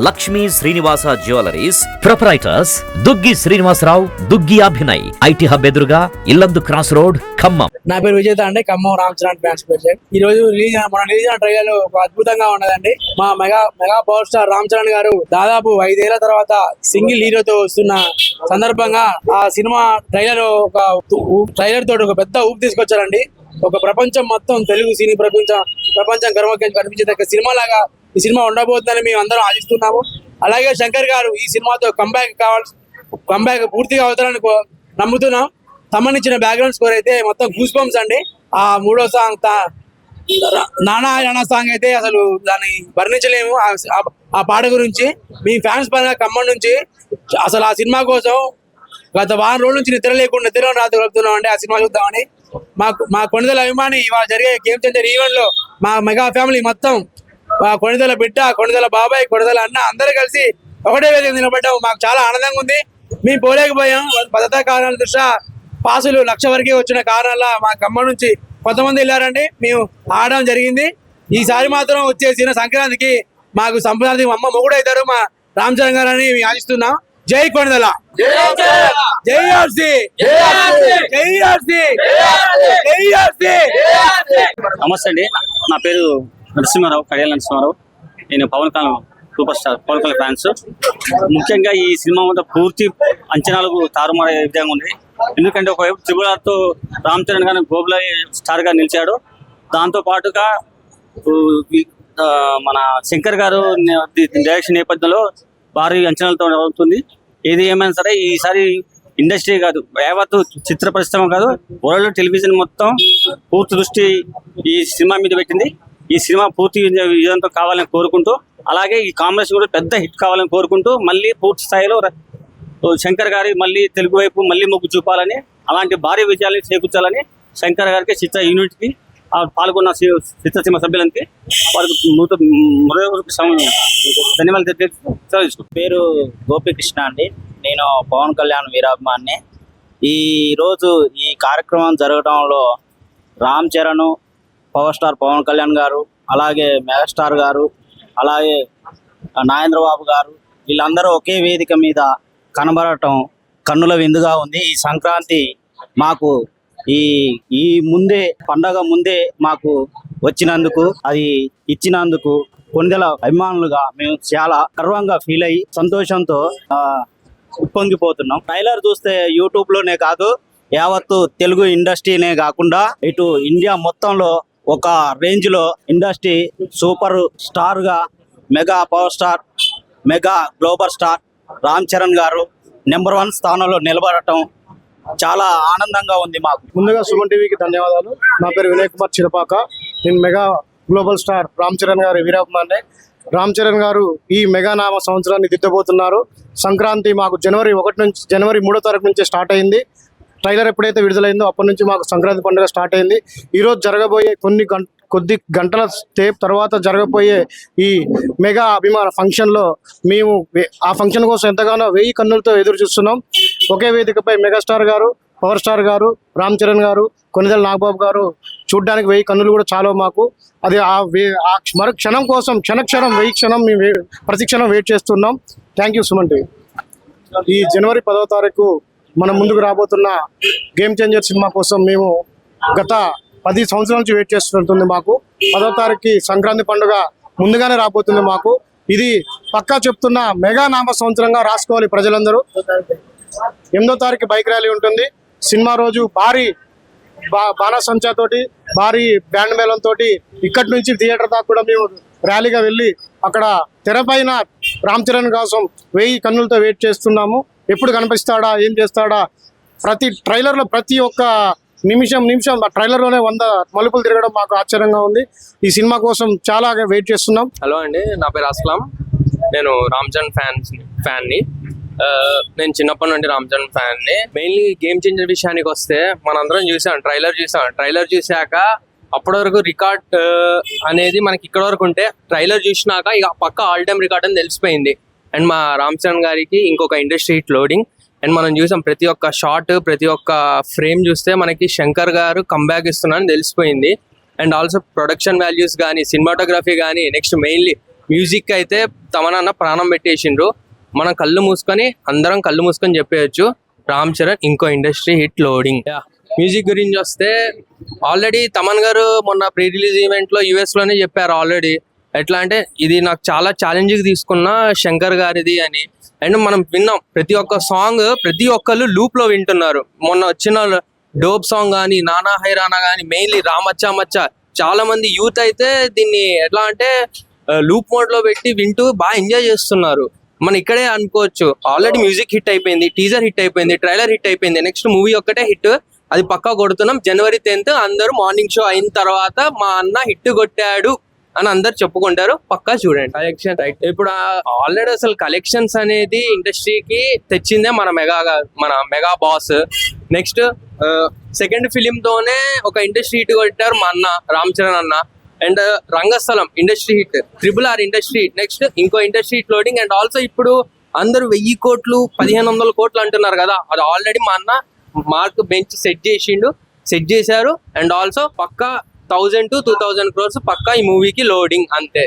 Lakshmi Srinivasa jewelleries proprietors Duggi Srinivasarao, Duggi Abhinay, IT hub ఎదురుగా Illandu cross road, Khammam. నా పేరు విజేత అండి, ఖమ్మం రామ్ చరణ్ ఫ్యాన్స్ ప్రెసిడెంట్. ఈ రోజు రిలీజ్ అయిన ట్రైలర్ ఒక అద్భుతంగా ఉన్నదండి. మా mega power star Ram Charan garu దాదాపు 5 ఏళ్ల తర్వాత సింగిల్ హీరోతో వస్తున్న సందర్భంగా ఆ సినిమా ట్రైలర్ తోటి ఒక పెద్ద ఊపు తీసుకొచ్చారండి. ఒక ప్రపంచం మొత్తం తెలుగు సినీ ప్రపంచం గర్వకి కనిపించేంత సినిమా లాగా ఈ సినిమా ఉండబోతుందని మేము అందరం ఆశిస్తున్నాము. అలాగే శంకర్ గారు ఈ సినిమాతో కంబ్యాక్ పూర్తిగా అవుతారని నమ్ముతున్నాం. సంబంధించిన బ్యాక్గ్రౌండ్ స్కోర్ అయితే మొత్తం గూస్ బంప్స్ అండి. ఆ 3వ సాంగ్ నానా సాంగ్ అయితే అసలు దాన్ని వర్ణించలేము. ఆ పాట గురించి మీ ఫ్యాన్స్ పరంగా ఖమ్మం నుంచి అసలు ఆ సినిమా కోసం గత వారం రోజుల నుంచి నిద్ర రాత్రి గడుపుతున్నాం అండి. ఆ సినిమా చూద్దామని మా కొణిదెల అభిమాని ఇవాళ జరిగే గేమ్ చేంజర్ ఈవెంట్ లో మా మెగా ఫ్యామిలీ మొత్తం కొణిదెల బిడ్డ, కొణిదెల బాబాయ్, కొణిదెల అన్న అందరూ కలిసి ఒకటే వేదిక నిలబడ్డాం. మాకు చాలా ఆనందంగా ఉంది. మేము పోలేకపోయాం. భద్రతా కారణాల దృష్ట్యా పాసులు 1,00,000 వరకే వచ్చిన కారణాల మా ఖమ్మం నుంచి కొంతమంది వెళ్ళారండి. మేము ఆడడం జరిగింది. ఈసారి మాత్రం వచ్చేసిన సంక్రాంతికి మాకు సంక్రాంతికి అమ్మ మొగుడు అవుతారు మా రామ్ చరణ్ గారు అని మేము ఆశిస్తున్నాం. జై కొణిదెల, జై ఆర్సీ, జై ఆర్సీ, జై ఆర్సీ. నమస్తే అండి, నా పేరు నరసింహారావు, కడియాల నరసింహారావు. నేను Pawan Kalyan super star Pawan Kalyan fans. ముఖ్యంగా ఈ సినిమా మీద పూర్తి అంచనాలకు తారుమారే విధంగా ఉంది. ఎందుకంటే ఒకవైపు త్రిబుల్ రామ్ చరణ్ గారిని గ్లోబల్ స్టార్ గా నిలిచాడు. దాంతో పాటుగా మన శంకర్ గారు డైరెక్షన్ నేపథ్యంలో భారీ అంచనాలతో అవుతుంది. ఏది ఏమైనా సరే ఈసారి ఇండస్ట్రీ కాదు, యావత్తు చిత్ర పరిశ్రమ కాదు, వరల్డ్ టెలివిజన్ మొత్తం పూర్తి దృష్టి ఈ సినిమా మీద పెట్టింది. ఈ సినిమా పూర్తి విజయంతో కావాలని కోరుకుంటూ, అలాగే ఈ కాంబినేషన్ కూడా పెద్ద హిట్ కావాలని కోరుకుంటూ, మళ్ళీ పూర్తి స్థాయిలో శంకర్ గారి మళ్ళీ తెలుగు వైపు మళ్ళీ మొగ్గు చూపాలని, అలాంటి భారీ విజయాన్ని చేకూర్చాలని శంకర్ గారికి, చిత్ర యూనిట్కి, పాల్గొన్న చిత్రసీమ సభ్యులకి వారికి ధన్యవాదాలు తెలుసుకుంటాం. పేరు గోపికృష్ణ అండి, నేను పవన్ కళ్యాణ్ వీరాభిమాన్ని. ఈరోజు ఈ కార్యక్రమం జరగడంలో రామ్ చరణ్, పవర్ స్టార్ పవన్ కళ్యాణ్ గారు, అలాగే మెగాస్టార్ గారు, అలాగే నాగేంద్రబాబు గారు, వీళ్ళందరూ ఒకే వేదిక మీద కనబడటం కన్నుల విందుగా ఉంది. ఈ సంక్రాంతి మాకు ఈ ముందే పండగ ముందే మాకు వచ్చినందుకు, అది ఇచ్చినందుకు కొణిదెల అభిమానులుగా మేము చాలా గర్వంగా ఫీల్ అయ్యి సంతోషంతో ఉప్పొంగిపోతున్నాం. ట్రైలర్ చూస్తే యూట్యూబ్ లోనే కాదు, యావత్తు తెలుగు ఇండస్ట్రీనే కాకుండా ఇటు ఇండియా మొత్తంలో ఒక రేంజ్ లో ఇండస్ట్రీ సూపర్ స్టార్ గా mega power star, mega global star Ram Charan గారు నెంబర్ 1 స్థానంలో నిలబడటం చాలా ఆనందంగా ఉంది మాకు. ముందుగా సుమన్ టీవీకి ధన్యవాదాలు. నా పేరు వినయ్ కుమార్ చిరపాక. నేను mega global star Ram Charan గారి వీరాభిమాని. రామ్ చరణ్ గారు ఈ మెగా నామ సంవత్సరాన్ని దిద్దబోతున్నారు. సంక్రాంతి మాకు జనవరి 3వ తారీఖు నుంచి స్టార్ట్ అయింది. ట్రైలర్ ఎప్పుడైతే విడుదలైందో అప్పటి నుంచి మాకు సంక్రాంతి పండుగ స్టార్ట్ అయింది. ఈరోజు జరగబోయే కొద్ది గంటల తర్వాత జరగబోయే ఈ మెగా అభిమాన ఫంక్షన్లో మేము ఆ ఫంక్షన్ కోసం ఎంతగానో 1000 కన్నులతో ఎదురు చూస్తున్నాం. ఒకే వేదికపై మెగాస్టార్ గారు, పవర్ స్టార్ గారు, రామ్ చరణ్ గారు, కొణిదెల నాగబాబు గారు చూడడానికి 1000 కన్నులు కూడా చాలా మాకు. అది ఆ మరో క్షణం కోసం క్షణం 1000 క్షణం మేము ప్రతి క్షణం వెయిట్ చేస్తున్నాం. Thank you Suman TV. ఈ జనవరి 10వ తారీఖు మన ముందుకు రాబోతున్న గేమ్ చేంజర్ సినిమా కోసం మేము గత 10 సంవత్సరాల నుంచి వెయిట్ చేస్తుంటుంది. మాకు 10వ తారీఖుకి సంక్రాంతి పండుగ ముందుగానే రాబోతుంది. మాకు ఇది పక్కా చెప్తున్న మెగా నామ సంవత్సరంగా రాసుకోవాలి ప్రజలందరూ. 8వ తారీఖు బైక్ ర్యాలీ ఉంటుంది. సినిమా రోజు భారీ బాణసంచాతోటి, భారీ బ్యాండ్ మేళంతో ఇక్కడి నుంచి థియేటర్ దాకా కూడా మేము ర్యాలీగా వెళ్ళి అక్కడ తెరపైన రామ్ చరణ్ కోసం 1000 కన్నులతో వెయిట్ చేస్తున్నాము. ఎప్పుడు కనిపిస్తాడా, ఏం చేస్తాడా, ప్రతి ట్రైలర్లో ప్రతి ఒక్క నిమిషం ఆ ట్రైలర్లోనే 100 మలుపులు తిరగడం మాకు ఆశ్చర్యంగా ఉంది. ఈ సినిమా కోసం చాలా వెయిట్ చేస్తున్నాం. హలో అండి, నా పేరు అస్లాం. నేను రామ్ చరణ్ ఫ్యాన్ని. నేను చిన్నప్పటి నుండి రామ్ చరణ్ ఫ్యాన్ని. మెయిన్లీ గేమ్ చేంజర్ విషయానికి వస్తే మనందరం ట్రైలర్ చూసాక అప్పటి వరకు రికార్డ్ అనేది మనకి ఇక్కడ వరకు ఉంటే, ట్రైలర్ చూసినాక ఇక పక్క ఆల్ టైమ్ రికార్డ్ అని తెలిసిపోయింది. అండ్ మా రామ్ చరణ్ గారికి ఇంకొక ఇండస్ట్రీ హిట్ లోడింగ్. అండ్ మనం చూసాం ప్రతి ఒక్క షాట్, ప్రతి ఒక్క ఫ్రేమ్ చూస్తే మనకి శంకర్ గారు కంబ్యాక్ ఇస్తున్నారని తెలిసిపోయింది. అండ్ ఆల్సో ప్రొడక్షన్ వాల్యూస్ కానీ, సినిమాటోగ్రఫీ కానీ, నెక్స్ట్ మెయిన్లీ మ్యూజిక్ అయితే తమనన్న ప్రాణం పెట్టేసిండ్రు. మనం కళ్ళు మూసుకొని అందరం కళ్ళు మూసుకొని చెప్పేయచ్చు రామ్ చరణ్ ఇంకో ఇండస్ట్రీ హిట్ లోడింగ్. మ్యూజిక్ గురించి వస్తే ఆల్రెడీ తమన్ గారు మొన్న ప్రీ రిలీజ్ ఈవెంట్ లో యుఎస్ లోనే చెప్పారు ఆల్రెడీ. ఎట్లా అంటే ఇది నాకు చాలా ఛాలెంజింగ్ తీసుకున్న శంకర్ గారిది అని. అండ్ మనం విన్నాం ప్రతి ఒక్క సాంగ్ ప్రతి ఒక్కళ్ళు లూప్ లో వింటున్నారు. మొన్న వచ్చిన డోప్ సాంగ్ కానీ నానా హైరానా కానీ మెయిన్లీ రామచ్చా మచ్చా చాలా మంది యూత్ అయితే దీన్ని ఎట్లా అంటే లూప్ మోడ్ లో పెట్టి వింటూ బాగా ఎంజాయ్ చేస్తున్నారు. మనం ఇక్కడే అనుకోవచ్చు ఆల్రెడీ మ్యూజిక్ హిట్ అయిపోయింది, టీజర్ హిట్ అయిపోయింది, ట్రైలర్ హిట్ అయిపోయింది, నెక్స్ట్ మూవీ ఒక్కటే హిట్, అది పక్కా కొడుతున్నాం. January 10th అందరూ మార్నింగ్ షో అయిన తర్వాత మా అన్న హిట్ కొట్టాడు అని అందరు చెప్పుకుంటారు. పక్కా చూడండి. కలెక్షన్ రైట్ ఇప్పుడు ఆల్రెడీ అసలు కలెక్షన్స్ అనేది ఇండస్ట్రీకి తెచ్చిందే మన mega boss. Next second film తోనే ఒక ఇండస్ట్రీ హిట్ కొట్టారు మా అన్న రామ్ చరణ్ అన్న. And Rangasthalam industry hit, RRR industry hit, next ఇంకో industry hit loading. And also ఇప్పుడు అందరూ 1000 కోట్లు 1500 కోట్లు అంటున్నారు కదా, అది ఆల్రెడీ మా అన్న మార్క్ బెంచ్ సెట్ చేశారు. అండ్ ఆల్సో పక్కా 1000 to 2000 crores పక్కా ఈ మూవీకి లోడింగ్ అంతే.